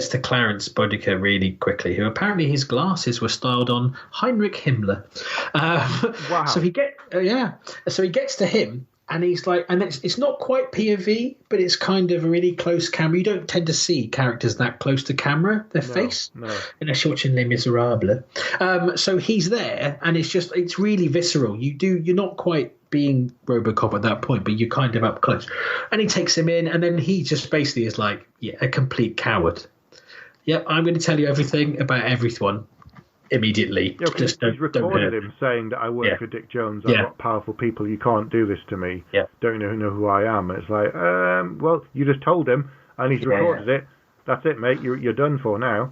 to Clarence Bodica really quickly, who apparently his glasses were styled on Heinrich Himmler. Wow! So he gets to him. And he's like, and it's not quite POV, but it's kind of a really close camera. You don't tend to see characters that close to camera, their face, unless you're watching Les Miserables. So he's there, and it's really visceral. You're not quite being Robocop at that point, but you're kind of up close. And he takes him in, and then he just basically is like, a complete coward. Yep, I'm going to tell you everything about everyone. Immediately. Yeah, he's recorded him saying that I work for Dick Jones. I've got powerful people. You can't do this to me. Yeah. Don't you know who I am? It's like, well, you just told him, and he's recorded it. That's it, mate. You're done for now.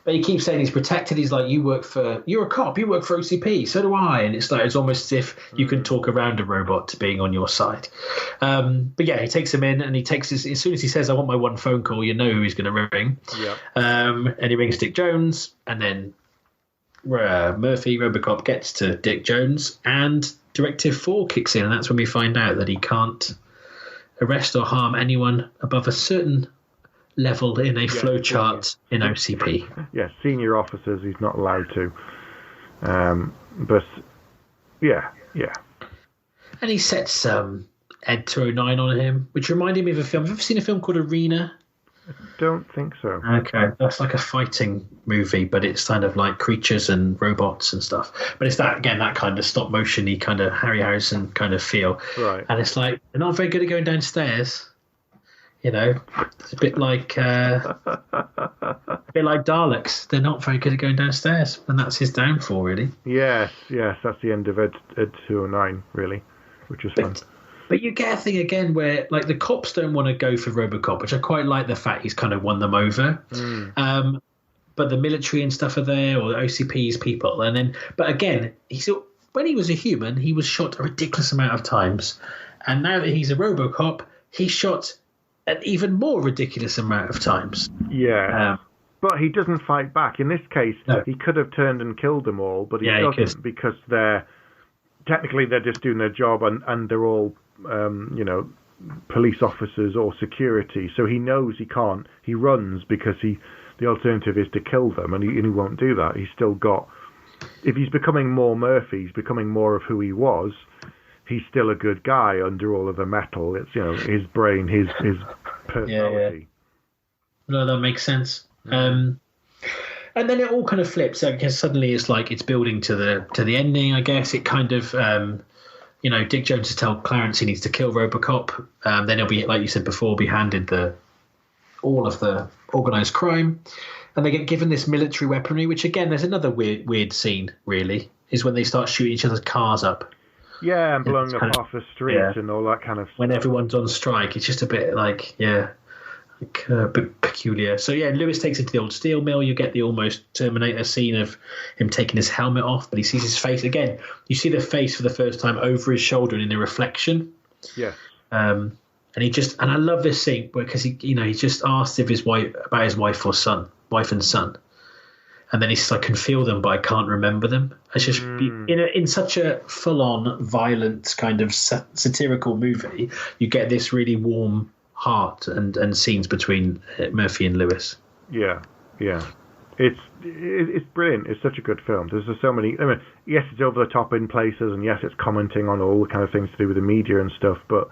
But he keeps saying he's protected. He's like, you're a cop. You work for OCP. So do I. And it's like it's almost as if you can talk around a robot to being on your side. But yeah, he takes him in, and he takes as soon as he says, "I want my one phone call," you know who he's going to ring. Yeah. And he rings Dick Jones, and then Murphy, Robocop, gets to Dick Jones, and Directive 4 kicks in, and that's when we find out that he can't arrest or harm anyone above a certain level in a flowchart in OCP. Yeah, senior officers he's not allowed to. But, yeah. And he sets Ed 209 on him, which reminded me of a film. Have you ever seen a film called Arena? I don't think so. Okay, that's like a fighting movie, but it's kind of like creatures and robots and stuff. But it's that kind of stop motion-y kind of Harry Harrison kind of feel. Right. And it's like they're not very good at going downstairs. You know, it's a bit like Daleks. They're not very good at going downstairs, and that's his downfall, really. Yes, that's the end of Ed 209, really, which was fun. But you get a thing again where, like, the cops don't want to go for Robocop, which I quite like the fact he's kind of won them over. But the military and stuff are there, or the OCP's people. But again, when he was a human, he was shot a ridiculous amount of times. And now that he's a Robocop, he's shot an even more ridiculous amount of times. Yeah. But he doesn't fight back. In this case, he could have turned and killed them all, but he doesn't because they're just doing their job and they're all police officers or security, so he knows he can't. He runs because the alternative is to kill them, and he won't do that. He's still got. If he's becoming more Murphy, he's becoming more of who he was. He's still a good guy under all of the metal. It's his brain, his personality. No, that makes sense. And then it all kind of flips. I guess suddenly it's like it's building to the ending. I guess it kind of. Dick Jones has told Clarence he needs to kill Robocop. Then he'll be, like you said before, be handed all of the organised crime. And they get given this military weaponry, which, again, there's another weird scene, really, is when they start shooting each other's cars up. Yeah, and blowing up half the street and all that kind of stuff. When everyone's on strike, it's just a bit a bit peculiar. So Lewis takes it to the old steel mill. You get the almost Terminator scene of him taking his helmet off, but he sees his face again. You see the face for the first time over his shoulder and in a reflection. Yeah. And I love this scene because he just asked about his wife and son, and then he's like, I can feel them, but I can't remember them. It's just in such a full-on violent kind of satirical movie, you get this really warm heart and scenes between Murphy and Lewis. Yeah. It's brilliant. It's such a good film. There's so many. I mean, yes, it's over the top in places, and yes, it's commenting on all the kind of things to do with the media and stuff. But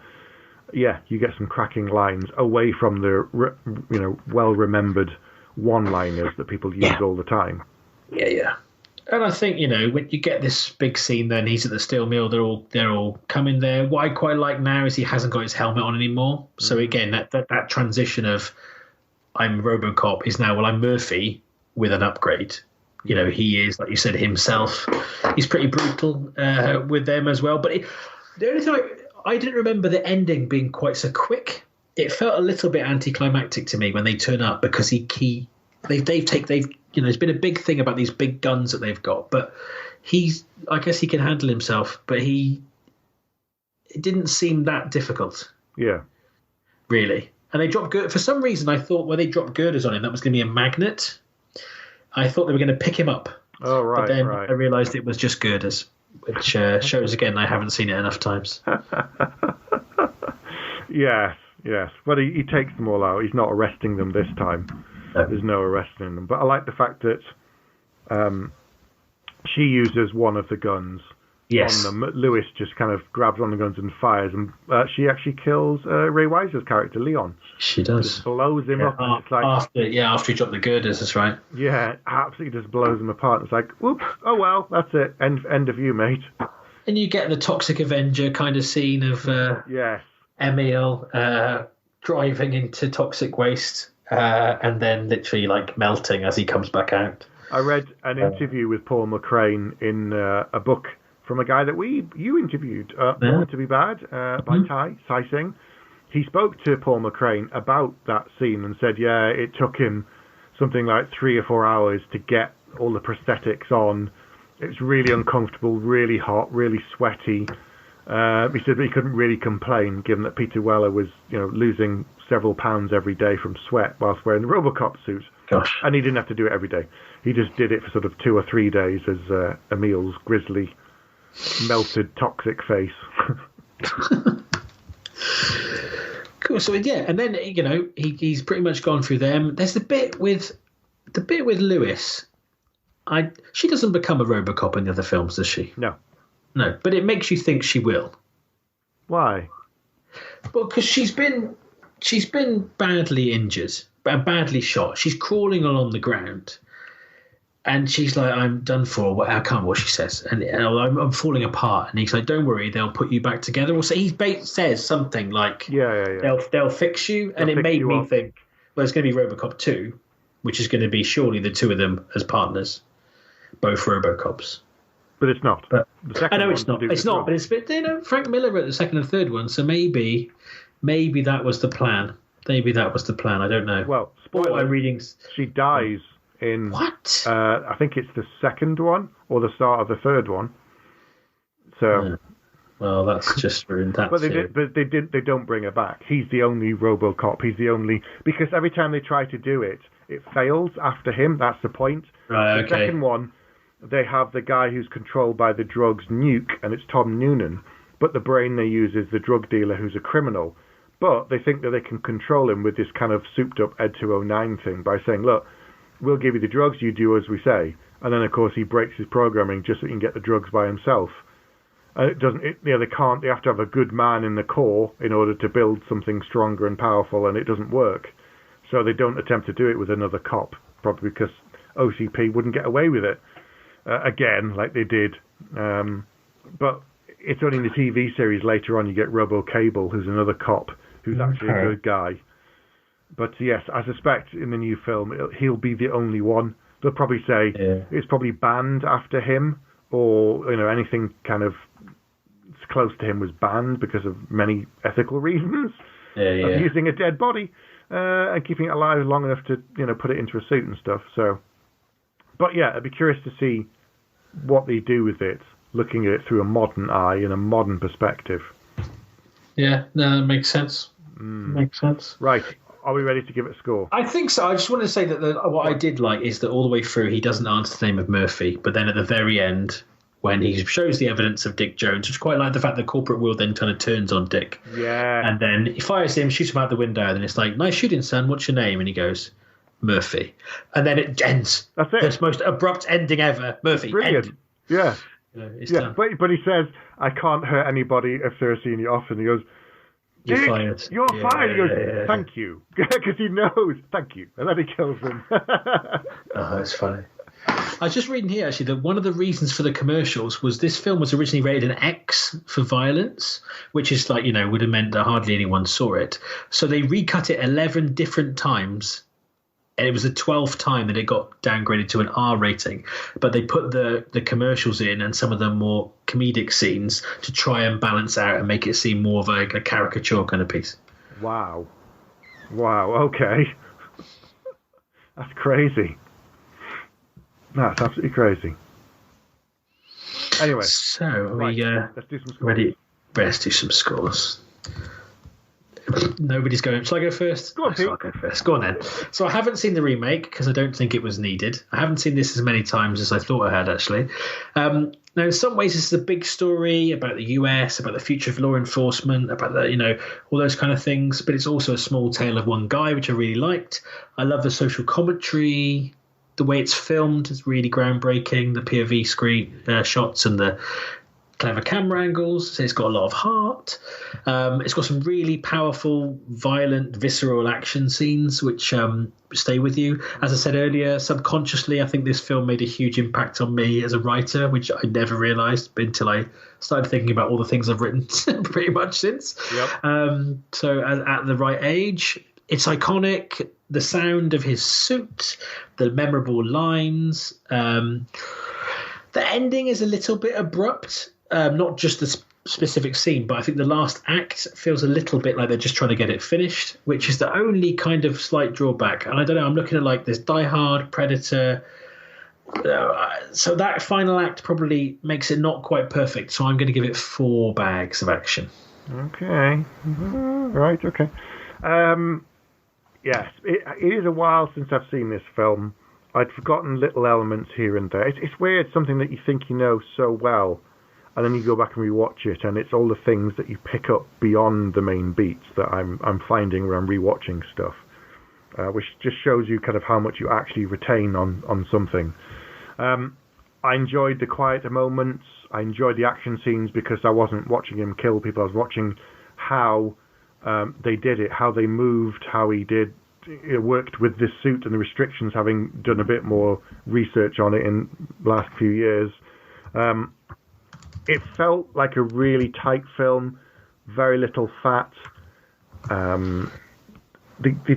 yeah, you get some cracking lines away from the well-remembered one-liners that people use all the time. Yeah. And I think when you get this big scene, then he's at the steel mill. They're all coming there. What I quite like now is he hasn't got his helmet on anymore. So again, that transition of I'm Robocop is now I'm Murphy with an upgrade. He is, like you said, himself. He's pretty brutal with them as well. But the only thing I didn't remember the ending being quite so quick. It felt a little bit anticlimactic to me when they turn up because they've there's been a big thing about these big guns that they've got, but I guess he can handle himself, but it didn't seem that difficult. Yeah. Really. And they dropped for some reason I thought when they dropped girders on him that was going to be a magnet. I thought they were going to pick him up. Oh, right. But then I realised it was just girders, which shows again I haven't seen it enough times. Yes. But he takes them all out. He's not arresting them this time. No. There's no arresting them. But I like the fact that she uses one of the guns on them. Lewis just kind of grabs one of the guns and fires, and she actually kills Ray Wise's character, Leon. She does. Just blows him up. And it's like, after he dropped the girders, that's right. Yeah, absolutely just blows him apart. It's like, whoops, oh well, that's it. End of you, mate. And you get the Toxic Avenger kind of scene of Emil driving into toxic waste and then literally like melting as he comes back out. I read an interview with Paul McCrane in a book from a guy that you interviewed, Born to be Bad, by Ty Singh. He spoke to Paul McCrane about that scene and said, it took him something like 3 or 4 hours to get all the prosthetics on. It's really uncomfortable, really hot, really sweaty. He said that he couldn't really complain, given that Peter Weller was, losing several pounds every day from sweat whilst wearing the Robocop suit. Gosh. And he didn't have to do it every day. He just did it for sort of 2 or 3 days as Emil's grisly, melted, toxic face. Cool. So and then he's pretty much gone through them. There's the bit with Lewis. She doesn't become a Robocop in the other films, does she? No, but it makes you think she will. Why? Well, because she's been badly injured, badly shot. She's crawling along the ground, and she's like, "I'm done for." I can't remember what she says, and I'm falling apart. And he's like, "Don't worry, they'll put you back together." Or so he says something like, "Yeah. They'll fix you," and it made me think, well, it's going to be Robocop 2, which is going to be surely the two of them as partners, both Robocops. But it's not. But I know it's not. It's not. But it's Frank Miller wrote the second and third one, so maybe that was the plan. Maybe that was the plan. I don't know. Well, spoiler. Readings. She dies in what? I think it's the second one or the start of the third one. So. Well, that's just ruined that. But they don't bring her back. He's the only Robocop. He's the only, because every time they try to do it, it fails after him. That's the point. Right. The second one, they have the guy who's controlled by the drugs, Nuke, and it's Tom Noonan. But the brain they use is the drug dealer who's a criminal. But they think that they can control him with this kind of souped-up Ed 209 thing by saying, look, we'll give you the drugs, you do as we say. And then, of course, he breaks his programming just so he can get the drugs by himself. And they have to have a good man in the core in order to build something stronger and powerful, and it doesn't work. So they don't attempt to do it with another cop, probably because OCP wouldn't get away with it again, like they did. But it's only in the TV series later on you get Robocable, who's another cop, who's actually a good guy. But yes, I suspect in the new film he'll be the only one. They'll probably say it's probably banned after him, or anything kind of close to him was banned because of many ethical reasons of using a dead body and keeping it alive long enough to put it into a suit and stuff. So, but yeah, I'd be curious to see what they do with it, looking at it through a modern eye and a modern perspective. Yeah, no, that makes sense. Makes sense. Right. Are we ready to give it a score? I think so. I just want to say that what I did like is that all the way through he doesn't answer the name of Murphy, but then at the very end, when he shows the evidence of Dick Jones, which quite like the fact that Corporate Will then kind of turns on Dick. Yeah. And then he fires him, shoots him out the window, and then it's like, nice shooting, son. What's your name? And he goes, Murphy. And then it ends. That's it. It's the most abrupt ending ever. Murphy. Brilliant. End. Yeah. It's done. But he says, I can't hurt anybody if they're seeing you off. And he goes, You're fired. You're fired. He goes, thank you. Because he knows, thank you. And then he kills him. Oh, that's funny. I was just reading here, actually, that one of the reasons for the commercials was this film was originally rated an X for violence, which is like, would have meant that hardly anyone saw it. So they recut it 11 different times And it was the 12th time that it got downgraded to an R rating, but they put the commercials in and some of the more comedic scenes to try and balance out and make it seem more of a caricature kind of piece. Wow. Okay. That's crazy. That's absolutely crazy. Anyway, so let's do some scores. Ready? Let's do some scores. Nobody's going. Shall I go first? Go on, Pete. I'll go first. Go on then. So I haven't seen the remake because I don't think it was needed. I haven't seen this as many times as I thought I had, actually. Now, in some ways, this is a big story about the US, about the future of law enforcement, about all those kind of things. But it's also a small tale of one guy, which I really liked. I love the social commentary. The way it's filmed is really groundbreaking. The POV screen shots and the clever camera angles. So it's got a lot of heart. It's got some really powerful, violent, visceral action scenes which stay with you. As I said earlier, subconsciously, I think this film made a huge impact on me as a writer, which I never realised until I started thinking about all the things I've written pretty much since. Yep. So at the right age, it's iconic. The sound of his suit, the memorable lines. The ending is a little bit abrupt. Not just the specific scene, but I think the last act feels a little bit like they're just trying to get it finished, which is the only kind of slight drawback. And I don't know, I'm looking at this Die Hard, Predator. So that final act probably makes it not quite perfect. So I'm going to give it 4 bags of action. Okay. Right, okay. Yes, it is a while since I've seen this film. I'd forgotten little elements here and there. It's weird, something that you think you know so well, and then you go back and rewatch it, and it's all the things that you pick up beyond the main beats that I'm finding when I'm rewatching stuff, which just shows you kind of how much you actually retain on something. I enjoyed the quieter moments. I enjoyed the action scenes because I wasn't watching him kill people. I was watching how they did it, how they moved, how he worked with this suit and the restrictions, having done a bit more research on it in the last few years. It felt like a really tight film, very little fat. The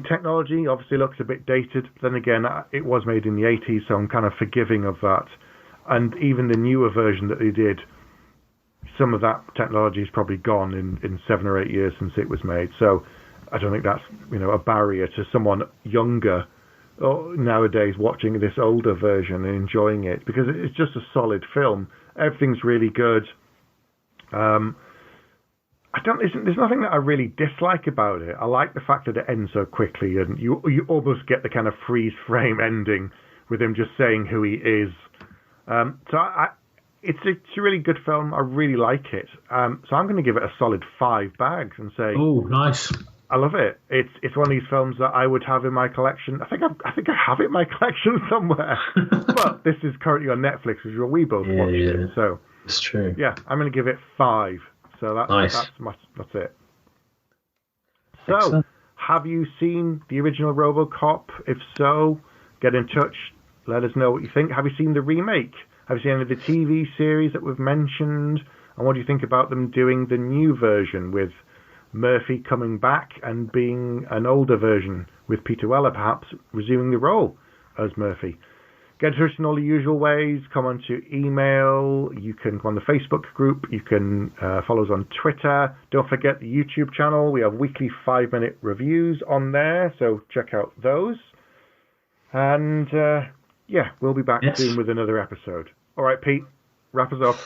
technology obviously looks a bit dated. Then again, it was made in the 80s, so I'm kind of forgiving of that. And even the newer version that they did, some of that technology is probably gone in 7 or 8 years since it was made. So I don't think that's a barrier to someone younger nowadays watching this older version and enjoying it, because it's just a solid film. Everything's really good. There's nothing that I really dislike about it. I like the fact that it ends so quickly, and you almost get the kind of freeze frame ending with him just saying who he is. It's a really good film. I really like it. So I'm going to give it a solid 5 bags and say, oh, nice. I love it. It's one of these films that I would have in my collection. I think I have it in my collection somewhere. But this is currently on Netflix, which we both watched it. So it's true. Yeah, I'm going to give it 5. So that's it. So, excellent. Have you seen the original Robocop? If so, get in touch. Let us know what you think. Have you seen the remake? Have you seen any of the TV series that we've mentioned? And what do you think about them doing the new version with Murphy coming back and being an older version with Peter Weller perhaps resuming the role as Murphy? Get in touch in all the usual ways. Come on to email. You can go on the Facebook group. You can follow us on Twitter. Don't forget the YouTube channel. We have weekly 5-minute reviews on there, so check out those. And we'll be back soon with another episode. All right, Pete, wrap us up.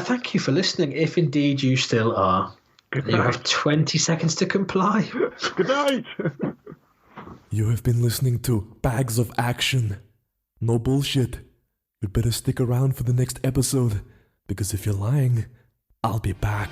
Thank you for listening, if indeed you still are. Good night. You have 20 seconds to comply. Good night. You have been listening to Bags of Action. No bullshit. You'd better stick around for the next episode, because if you're lying, I'll be back.